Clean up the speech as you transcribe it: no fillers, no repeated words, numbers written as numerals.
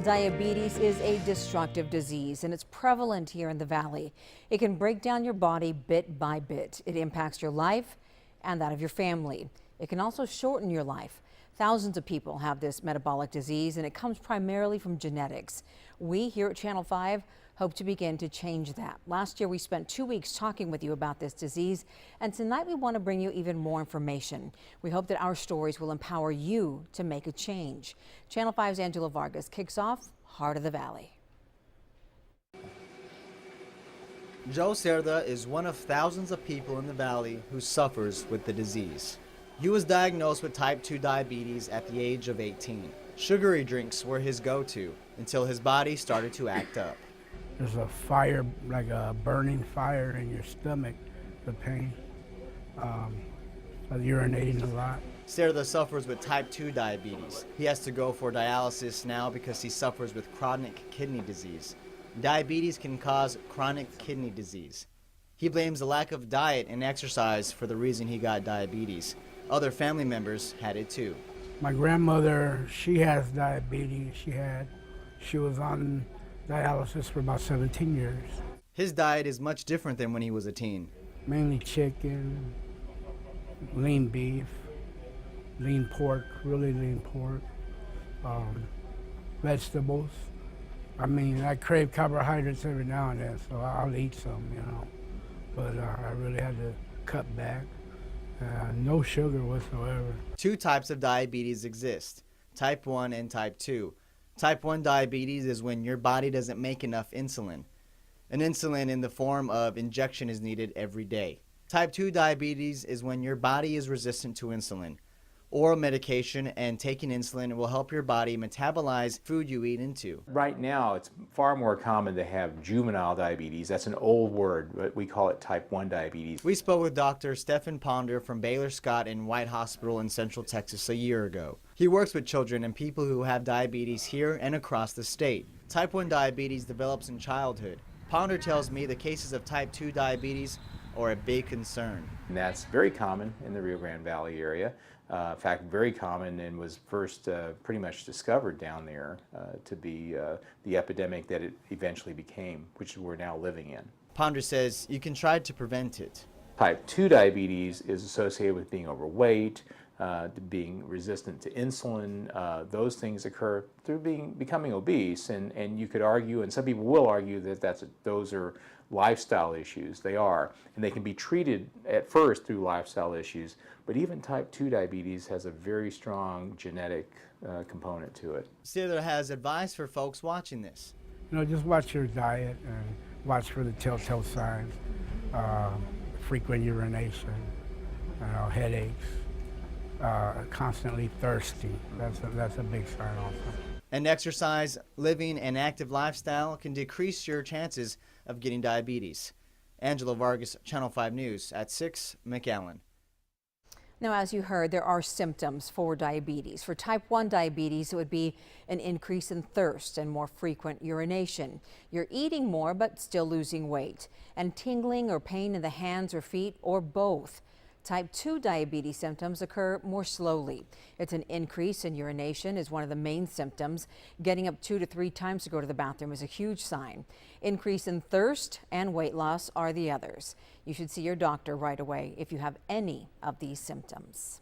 Diabetes is a destructive disease and it's prevalent here in the Valley. It can break down your body bit by bit. It impacts your life and that of your family. It can also shorten your life. Thousands of people have this metabolic disease and it comes primarily from genetics. We here at Channel 5 hope to begin to change that. Last year we spent 2 weeks talking with you about this disease, and tonight we want to bring you even more information. We hope that our stories will empower you to make a change. Channel 5's Angela Vargas kicks off Heart of the Valley. Joe Cerda is one of thousands of people in the Valley who suffers with the disease. He was diagnosed with type 2 diabetes at the age of 18. Sugary drinks were his go-to until his body started to act up. There's a fire, like a burning fire in your stomach, the pain, urinating a lot. Cerda suffers with type 2 diabetes. He has to go for dialysis now because he suffers with chronic kidney disease. Diabetes can cause chronic kidney disease. He blames the lack of diet and exercise for the reason he got diabetes. Other family members had it too. My grandmother, she has diabetes. She was on dialysis for about 17 years. His diet is much different than when he was a teen. Mainly chicken, lean beef, lean pork, really lean pork, vegetables. I mean, I crave carbohydrates every now and then, so I'll eat some, you know. But I really had to cut back. No sugar whatsoever. Two types of diabetes exist, type 1 and type 2. Type 1 diabetes is when your body doesn't make enough insulin. An insulin in the form of injection is needed every day. Type 2 diabetes is when your body is resistant to insulin. Oral medication and taking insulin will help your body metabolize food you eat into. Right now, it's far more common to have juvenile diabetes. That's an old word, but we call it type 1 diabetes. We spoke with Dr. Stephen Ponder from Baylor Scott and White Hospital in Central Texas a year ago. He works with children and people who have diabetes here and across the state. Type 1 diabetes develops in childhood. Ponder tells me the cases of type 2 diabetes are a big concern. And that's very common in the Rio Grande Valley area. In fact, very common, and was first pretty much discovered down there to be the epidemic that it eventually became, which we're now living in. Ponder says you can try to prevent it. Type 2 diabetes is associated with being overweight, being resistant to insulin. Those things occur through becoming obese, and you could argue, and some people will argue, that those are lifestyle issues. They are, and they can be treated at first through lifestyle issues, but even type 2 diabetes has a very strong genetic component to it. Cerda has advice for folks watching this. You know, just watch your diet and watch for the telltale signs, frequent urination, headaches, constantly thirsty. That's a big sign also. And exercise, living an active lifestyle can decrease your chances of getting diabetes. Angela Vargas, Channel 5 News at 6 McAllen. Now, as you heard, there are symptoms for diabetes. For type 1 diabetes, it would be an increase in thirst and more frequent urination. You're eating more but still losing weight, and tingling or pain in the hands or feet, or both. Type 2 diabetes symptoms occur more slowly. It's an increase in urination is one of the main symptoms. Getting up 2 to 3 times to go to the bathroom is a huge sign. Increase in thirst and weight loss are the others. You should see your doctor right away if you have any of these symptoms.